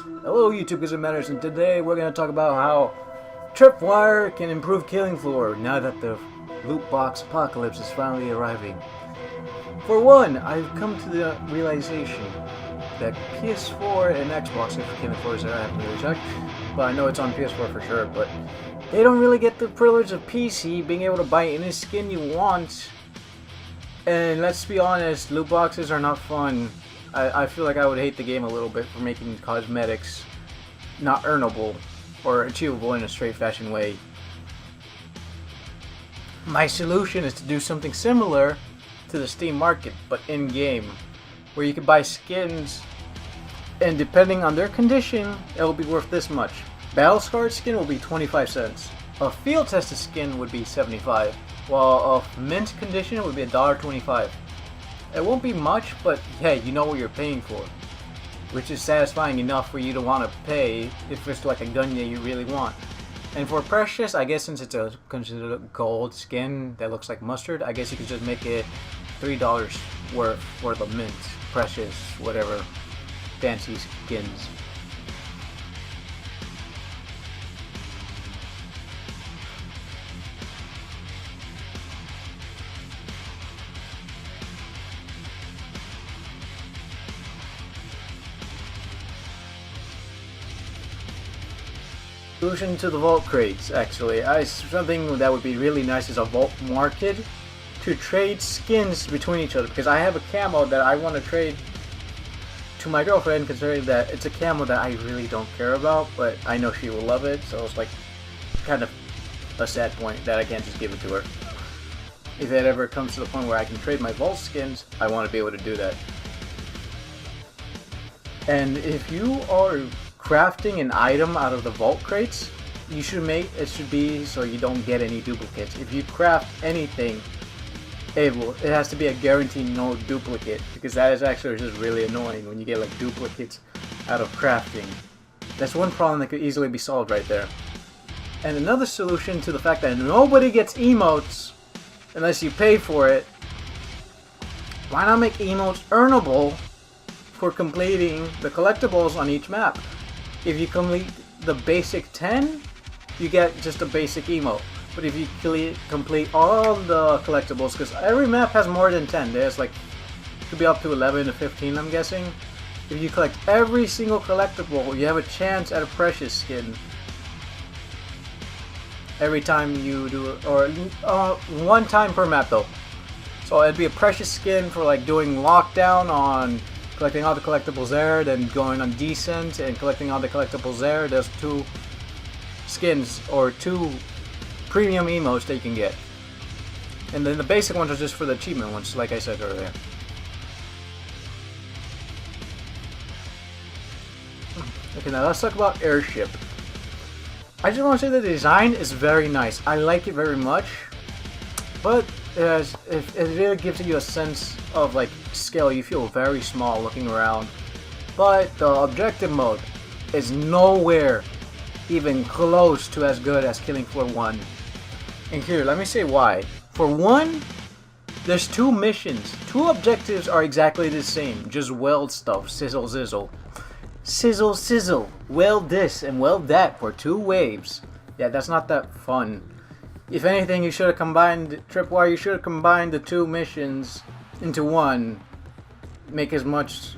Hello YouTube Gizzard Matters, and today we're going to talk about how Tripwire can improve Killing Floor now that the loot box apocalypse is finally arriving. For one, I've come to the realization that PS4 and Xbox, if Killing Floor is there, I haven't really checked, but I know it's on PS4 for sure, but they don't really get the privilege of PC being able to buy any skin you want. And let's be honest, loot boxes are not fun. I feel like I would hate the game a little bit for making cosmetics not earnable or achievable in a straight fashion way. My solution is to do something similar to the Steam market, but in-game, where you can buy skins, and depending on their condition, it will be worth this much. Battle Scarred skin will be 25 cents. A field tested skin would be 75, while a mint condition would be $1.25. It won't be much, but hey, you know what you're paying for, which is satisfying enough for you to want to pay if it's like a gun that you really want. And for Precious, I guess since it's considered a gold skin that looks like mustard, I guess you could just make it $3 worth for the mint, Precious, whatever, fancy skins. Solution to the vault crates, actually. Something that would be really nice is a vault market to trade skins between each other, because I have a camo that I want to trade to my girlfriend, considering that it's a camo that I really don't care about, but I know she will love it, so it's like kind of a sad point that I can't just give it to her. If it ever comes to the point where I can trade my vault skins, I want to be able to do that. And if you are crafting an item out of the vault crates, you should make it should be so you don't get any duplicates. If you craft anything, it has to be a guaranteed no duplicate, because that is actually just really annoying when you get like duplicates out of crafting. That's one problem that could easily be solved right there. And another solution to the fact that nobody gets emotes unless you pay for it, why not make emotes earnable for completing the collectibles on each map? If you complete the basic 10, you get just a basic emote. But if you complete all the collectibles, because every map has more than 10, there's like, could be up to 11 to 15, I'm guessing. If you collect every single collectible, you have a chance at a Precious skin. Every time you do it, or one time per map though. So it'd be a Precious skin for like doing lockdown on collecting all the collectibles there, then going on Descent and collecting all the collectibles there. There's 2 skins or 2 premium emotes that you can get. And then the basic ones are just for the achievement ones, like I said earlier. Okay, now let's talk about Airship. I just want to say the design is very nice. I like it very much, but it really gives you a sense of like scale. You feel very small looking around, but the objective mode is nowhere even close to as good as Killing Floor 1. And here, let me say why. For one, there's 2 missions. 2 objectives are exactly the same, just weld stuff, sizzle zizzle. Sizzle sizzle, weld this and weld that for 2 waves. Yeah, that's not that fun. If anything, you should have combined Tripwire. You should have combined the 2 missions into one. Make as much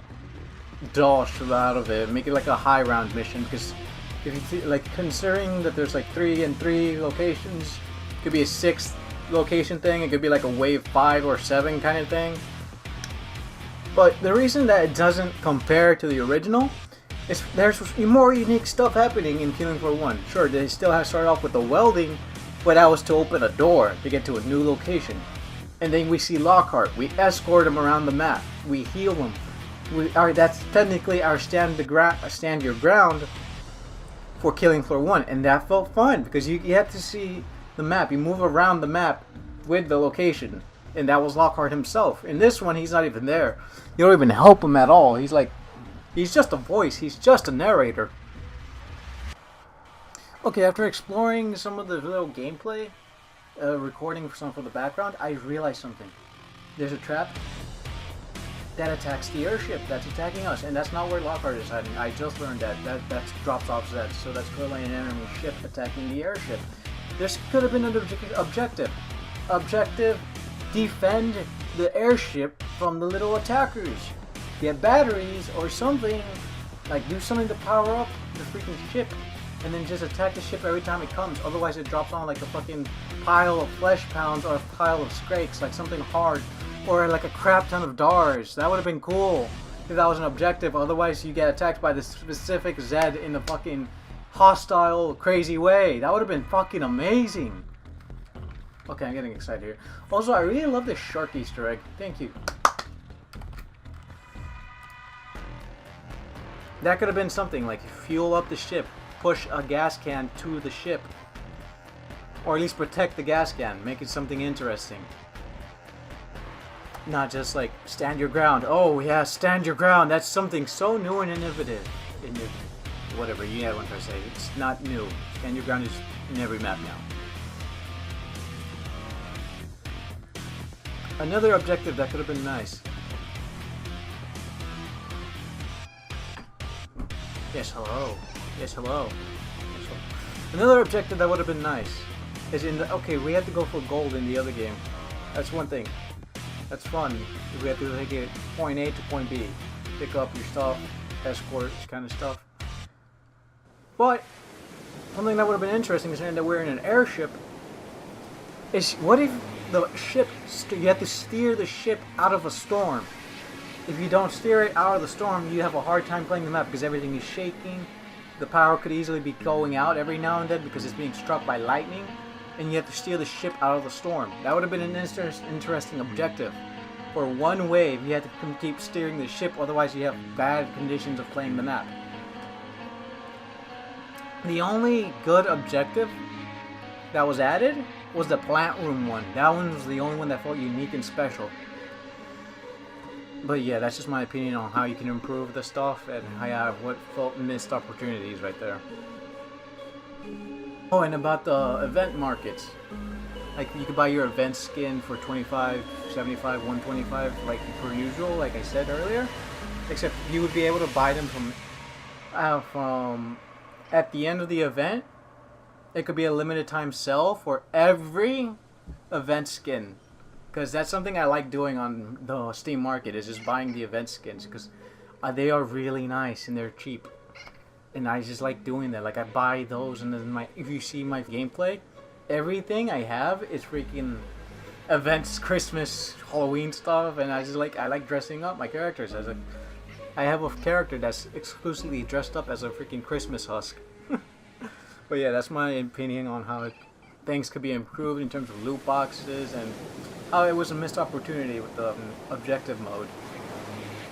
dosh out of it. Make it like a high round mission, because if you like considering that there's like 3 and 3 locations, it could be a 6th location thing. It could be like a wave 5 or 7 kind of thing. But the reason that it doesn't compare to the original is there's more unique stuff happening in Killing Floor 1. Sure, they still have to start off with the welding, but that was to open a door to get to a new location. And then we see Lockhart. We escort him around the map. We heal him. That's technically our stand your ground for Killing Floor 1. And that felt fun, because you had to see the map. You move around the map with the location. And that was Lockhart himself. In this one, he's not even there. You don't even help him at all. He's just a voice. He's just a narrator. Okay, after exploring some of the little gameplay, recording some for the background, I realized something. There's a trap. that attacks the airship that's attacking us, and that's not where Lockhart is hiding. I just learned that. That drops off Zed, so that's clearly an enemy ship attacking the airship. This could have been an objective. Objective, defend the airship from the little attackers. Get batteries or something, like do something to power up the freaking ship, and then just attack the ship every time it comes. Otherwise it drops on like a fucking pile of flesh pounds or a pile of scrakes, like something hard. Or like a crap ton of DARs. That would have been cool if that was an objective. Otherwise you get attacked by the specific Zed in a fucking hostile, crazy way. That would have been fucking amazing. Okay, I'm getting excited here. Also, I really love this shark Easter egg. Thank you. That could have been something like fuel up the ship, push a gas can to the ship, or at least protect the gas can, make it something interesting. Not just like stand your ground. Oh yeah, stand your ground. That's something so new and innovative. Whatever, you had one try to say. It's not new. Stand your ground is in every map now. Another objective that could have been nice. Yes, hello. Yes, hello. Yes, hello. Another objective that would have been nice is in the... Okay, we had to go for gold in the other game. That's one thing. That's fun. We have to take it point A to point B. Pick up your stuff, escort, kind of stuff. But something that would have been interesting, considering that we're in an airship, is what if the ship, you have to steer the ship out of a storm. If you don't steer it out of the storm, you have a hard time playing the map because everything is shaking. The power could easily be going out every now and then because it's being struck by lightning. And you have to steer the ship out of the storm. That would have been an interesting objective. For one wave, you have to keep steering the ship, otherwise you have bad conditions of playing the map. The only good objective that was added was the plant room one. That one was the only one that felt unique and special. But yeah, that's just my opinion on how you can improve the stuff and how what felt missed opportunities right there. Oh, and about the event markets. Like, you could buy your event skin for 25, 75, 125, like per usual, like I said earlier. Except you would be able to buy them from at the end of the event. It could be a limited time sell for every event skin. Because that's something I like doing on the Steam market, is just buying the event skins. Because they are really nice and they're cheap. And I just like doing that. Like, I buy those, and then if you see my gameplay, everything I have is freaking events, Christmas, Halloween stuff, and I like dressing up my characters. I have a character that's exclusively dressed up as a freaking Christmas husk. But yeah, that's my opinion on how things could be improved in terms of loot boxes and how it was a missed opportunity with the objective mode.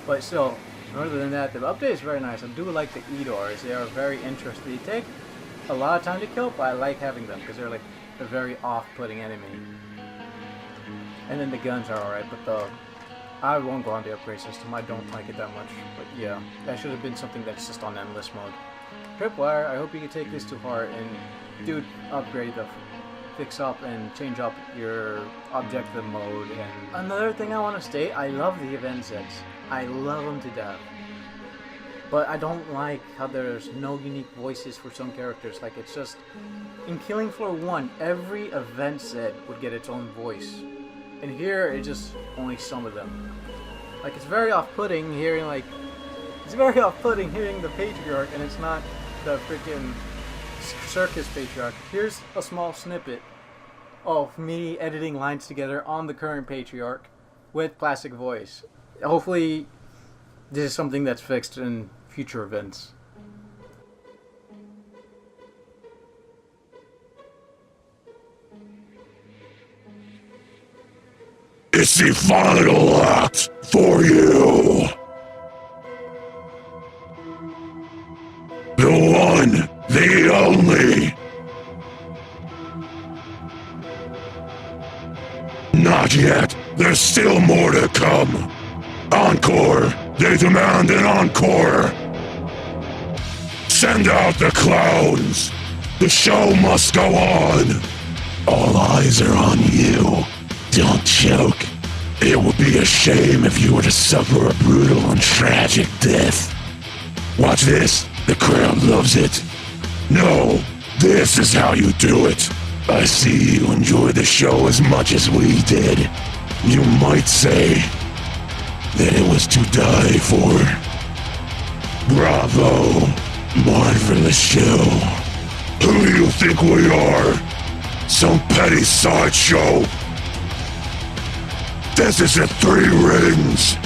But still, other than that, the update is very nice. I do like the EDARs. They are very interesting. They take a lot of time to kill, but I like having them because they're like a very off-putting enemy. And then the guns are alright, but I won't go on the upgrade system. I don't like it that much. But yeah, that should have been something that's just on endless mode. Tripwire, I hope you can take this to heart and do upgrade the fix up and change up your objective mode. And another thing I want to state, I love the event sets. I love them to death. But I don't like how there's no unique voices for some characters. Like, it's just, in Killing Floor 1, every event set would get its own voice. And here, it's just only some of them. Like, it's very off-putting hearing, the Patriarch, and it's not the freaking Circus Patriarch. Here's a small snippet of me editing lines together on the current Patriarch with classic voice. Hopefully, this is something that's fixed in future events. It's the final act for you. The one, the only. Not yet. There's still more to come. Encore. They demand an encore. Send out the clowns. The show must go on. All eyes are on you. Don't choke. It would be a shame if you were to suffer a brutal and tragic death. Watch this. The crowd loves it. No, this is how you do it. I see you enjoyed the show as much as we did. You might say that it was to die for. Bravo. Marvelous show. Who do you think we are? Some petty sideshow? This is a 3 rings.